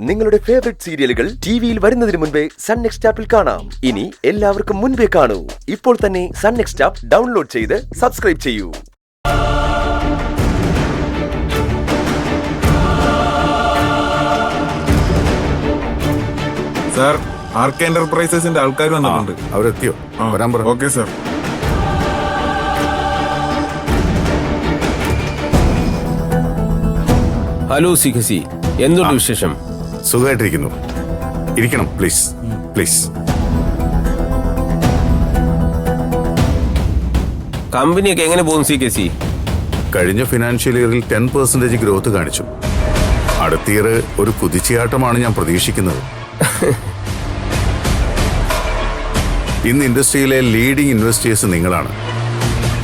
നിങ്ങളുടെ ഫേവറേറ്റ് സീരിയലുകൾ ടിവിയിൽ വരുന്നതിന് മുൻപേ സൺ നെക്സ്റ്റ് ആപ്പിൽ കാണാം. ഇനി എല്ലാവർക്കും മുൻപേ കാണൂ. ഇപ്പോൾ തന്നെ സൺ നെക്സ്റ്റ് ആപ്പ് ഡൗൺലോഡ് ചെയ്ത് സബ്സ്ക്രൈബ് ചെയ്യൂ. സാർ, ആർക്ക് എന്റർപ്രൈസസിന്റെ ആൾക്കാർ വന്നിട്ടുണ്ട്. അവരെത്തിയോ? വരാൻ പറ. Okay sir. ഹലോ സിഖസി, എന്തുണ്ട് വിശേഷം? സുഖമായിട്ടിരിക്കുന്നു. ഇരിക്കണം പ്ലീസ് പ്ലീസ്. കമ്പനിയൊക്കെ എങ്ങനെ പോകും സിഖസി? കഴിഞ്ഞ ഫിനാൻഷ്യൽ ഇയറിൽ 10% ഗ്രോത്ത് കാണിച്ചു. അടുത്ത ഇയർ ഒരു കുതിച്ചുചാട്ടമാണ് ഞാൻ പ്രതീക്ഷിക്കുന്നത്. ഇന്ന് ഇൻഡസ്ട്രിയിലെ ലീഡിംഗ് ഇൻവെസ്റ്റേഴ്സ് നിങ്ങളാണ്.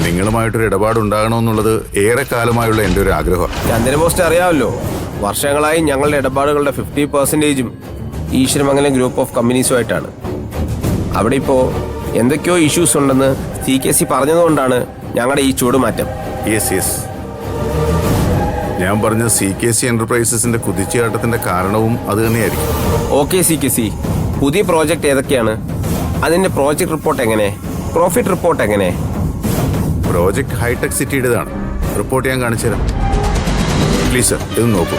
നിങ്ങളുമായിട്ടൊരു ഇടപാടുണ്ടാകണമെന്നുള്ളത് ഏറെക്കാലമായുള്ള എൻ്റെ ഒരു ആഗ്രഹമാണ്. ചന്ദ്രബോസ്റ്റ് അറിയാമല്ലോ, വർഷങ്ങളായി ഞങ്ങളുടെ ഇടപാടുകളുടെ 50%ഉം ഈശ്വരമംഗലം ഗ്രൂപ്പ് ഓഫ് കമ്പനീസുമായിട്ടാണ്. അവിടെ ഇപ്പോൾ എന്തൊക്കെയോ ഇഷ്യൂസ് ഉണ്ടെന്ന് സികെസി പറഞ്ഞതുകൊണ്ടാണ് ഞങ്ങളുടെ ഈ ചൂടുമാറ്റം. യെസ്. ഞാൻ പറഞ്ഞ സികെസി എന്റർപ്രൈസസിന്റെ കുതിച്ചുചാട്ടത്തിന്റെ കാരണവും അത് തന്നെയായിരിക്കും. ഓക്കെ സികെസി, പുതിയ പ്രോജക്റ്റ് ഏതൊക്കെയാണ്? അതിന്റെ പ്രോജക്റ്റ് റിപ്പോർട്ട് എങ്ങനെ? പ്രോഫിറ്റ് റിപ്പോർട്ട് എങ്ങനെ? പ്രോജക്ട് ഹൈടെക് സിറ്റിയുടേതാണ്. റിപ്പോർട്ട് ഞാൻ കാണിച്ചു തരാം. പ്ലീസ് സർ, ഇത് നോക്കൂ.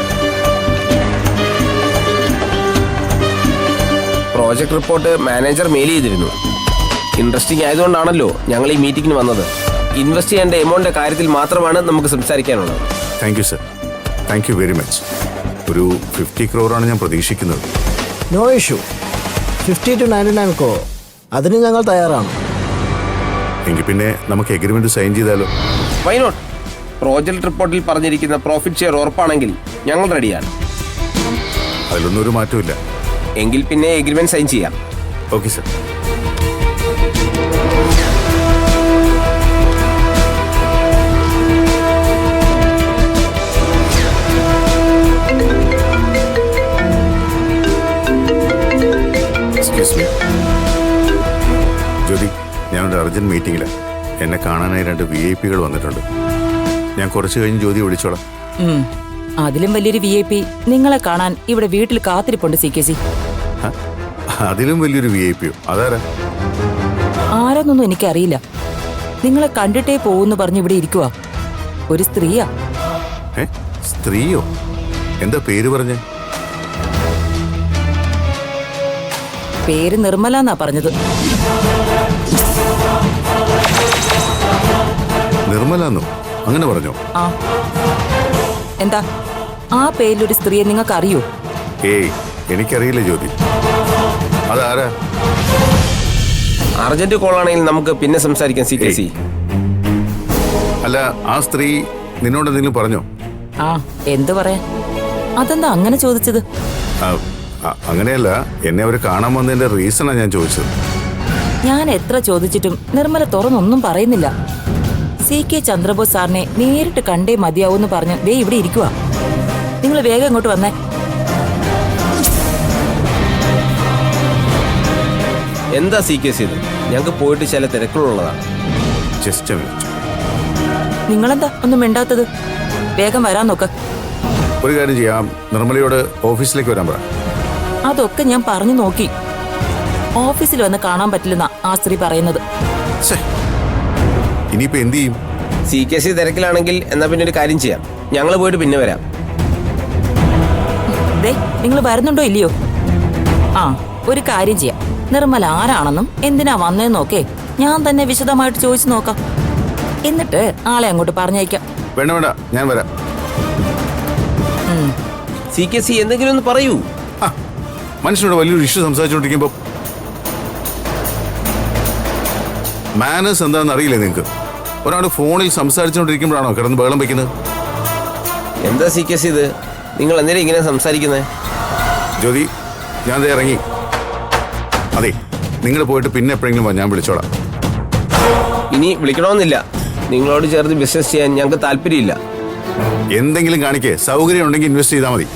പ്രോജക്റ്റ് റിപ്പോർട്ട് മാനേജർ മെയിൽ ചെയ്തിരുന്നു. ഇൻട്രസ്റ്റിംഗ് ആയതുകൊണ്ടാണല്ലോ ഞങ്ങൾ ഈ മീറ്റിംഗിന് വന്നത്. ഇൻവെസ്റ്റ് ചെയ്യേണ്ട എമൗണ്ടിന്റെ കാര്യത്തിൽ മാത്രമാണ് നമുക്ക് സംസാരിക്കാനുള്ളത്. Thank you sir, thank you very much. ഒരു 50 crore ഞാൻ പ്രതീക്ഷിക്കുന്നത്. No issue. 50 to 99 crore അതിന് ഞങ്ങൾ തയ്യാറാണ്. എങ്കിൽ പിന്നെ നമുക്ക് എഗ്രിമെന്റ് സൈൻ ചെയ്താലോ? Why not? പ്രോജക്റ്റ് റിപ്പോർട്ടിൽ പറഞ്ഞിരിക്കുന്ന പ്രോഫിറ്റ് ഷെയർ ഉറപ്പാണെങ്കിൽ ഞങ്ങൾ റെഡിയാണ്. അതിലൊന്നും ഒരു മാറ്റമില്ല. എങ്കിൽ പിന്നെ എഗ്രിമെന്റ് സൈൻ ചെയ്യാം. Okay sir. Excuse me Jyothi, ഞാനൊരു അർജന്റ് മീറ്റിംഗിലാണ്. എന്നെ കാണാനായി 2 VIP വന്നിട്ടുണ്ട്. ഞാൻ കുറച്ച് കഴിഞ്ഞ് ജ്യോതി വിളിച്ചോളാം. അതിലും വലിയൊരു VIP നിങ്ങളെ കാണാൻ ഇവിടെ വീട്ടിൽ കാത്തിരിപ്പുണ്ട് സികെസി. അതിലും വലിയൊരു VIP? അതാരാ? ആരെന്നൊന്നും എനിക്കറിയില്ല. നിങ്ങളെ കണ്ടിട്ടേ പോകുന്നു പറഞ്ഞ് ഇവിടെ ഇരിക്കുവാ. ഒരു സ്ത്രീയാ. സ്ത്രീയോ? എന്താ പേര് പറഞ്ഞേ? പേര് നിർമ്മല എന്നാ പറഞ്ഞത്. നിർമ്മലെന്നോ? അങ്ങനെ പറഞ്ഞോ? ആ, എന്താ ആ പേരിലൊരു സ്ത്രീയെ നിങ്ങൾക്ക് അറിയോ? ഏയ്, എനിക്കറിയില്ല ജ്യോതി. അതാരാ? അർജന്റ് കോൾ ആണെങ്കിൽ നമുക്ക് പിന്നെ സംസാരിക്കാം സികെസി. അല്ല, ആ സ്ത്രീ നിന്നോട് എന്തെങ്കിലും പറഞ്ഞോ? ആ, എന്തു പറയാൻ? അതെന്താ അങ്ങനെ ചോദിച്ചത്? അങ്ങനെയല്ല, എന്നെ അവർ കാണാൻ വന്നതിന്റെ റീസണാണ് ഞാൻ ചോദിച്ചത്. ഞാൻ എത്ര ചോദിച്ചിട്ടും നിർമ്മല തുറന്നൊന്നും പറയുന്നില്ല. CK ചന്ദ്രബോസ് സാറിനെ നേരിട്ട് കണ്ടേ മതിയാവൂന്ന് പറഞ്ഞ് ദേ ഇവിടെ ഇരിക്കുവാ. നിങ്ങൾ വേഗം ഇങ്ങോട്ട് വന്നേ. എന്താ സികെസി ഇത്? ഞങ്ങൾക്ക് പോയിട്ട് ചില തിരക്കുകളുള്ളതാണ്. Just A minute. നിങ്ങളെന്താ ഒന്നും മിണ്ടാത്തത്? വേഗം വരാൻ നോക്ക്. ഒരു കാര്യം ചെയ്യാം, നിർമ്മലയോട് ഓഫീസിലേക്ക് വരാൻ പറ. അതൊക്കെ ഞാൻ പറഞ്ഞു നോക്കി. ഓഫീസിൽ വന്ന് കാണാൻ പറ്റില്ലെന്നാ ആ സ്ത്രീ പറയുന്നത്. ഇനിയിപ്പോ എന്ത് ചെയ്യും? സികെസി തിരക്കിലാണെങ്കിൽ എന്നാ പിന്നെ ഒരു കാര്യം ചെയ്യാം, ഞങ്ങൾ പോയിട്ട് പിന്നെ വരാം. ദേ, നിങ്ങൾ വരുന്നുണ്ടോ ഇല്ലയോ? ആ, ഒരു കാര്യം ചെയ്യാം. നിർമ്മല ആരാണെന്നും എന്തിനാ വന്നേന്നൊക്കെ ഞാൻ തന്നെ വിശദമായിട്ട് ചോദിച്ചു നോക്കാം. എന്നിട്ട് ആളെ അങ്ങോട്ട് പറഞ്ഞയക്കാം. വേണ്ട, ഞാൻ വരാം. സികെസി എന്തെങ്കിലും ഒന്ന് പറയൂ. മനുഷ്യനോട് വലിയൊരു ഇഷ്യൂ സംസാരിച്ചുകൊണ്ടിരിക്കുമ്പോ മാനേഴ്സ് എന്താണെന്ന് അറിയില്ലേ നിങ്ങൾക്ക്? ഒരാൾ ഫോണിൽ സംസാരിച്ചുകൊണ്ടിരിക്കുമ്പോഴാണോ കിടന്ന് ബഹളം വയ്ക്കുന്നത്? എന്താ സികെസി ഇത്? നിങ്ങൾ എന്തിനാ ഇങ്ങനെ സംസാരിക്കുന്നത്? ജ്യോതി, ഞാൻ ദേ ഇറങ്ങി. അതെ, നിങ്ങൾ പോയിട്ട് പിന്നെ എപ്പോഴെങ്കിലും ഞാൻ വിളിച്ചോളാം. ഇനി വിളിക്കണമെന്നില്ല. നിങ്ങളോട് ചേർന്ന് ബിസിനസ് ചെയ്യാൻ ഞങ്ങൾക്ക് താല്പര്യമില്ല. എന്തെങ്കിലും കാണിക്കേ, സൗകര്യം ഉണ്ടെങ്കിൽ ഇൻവെസ്റ്റ് ചെയ്താൽ മതി.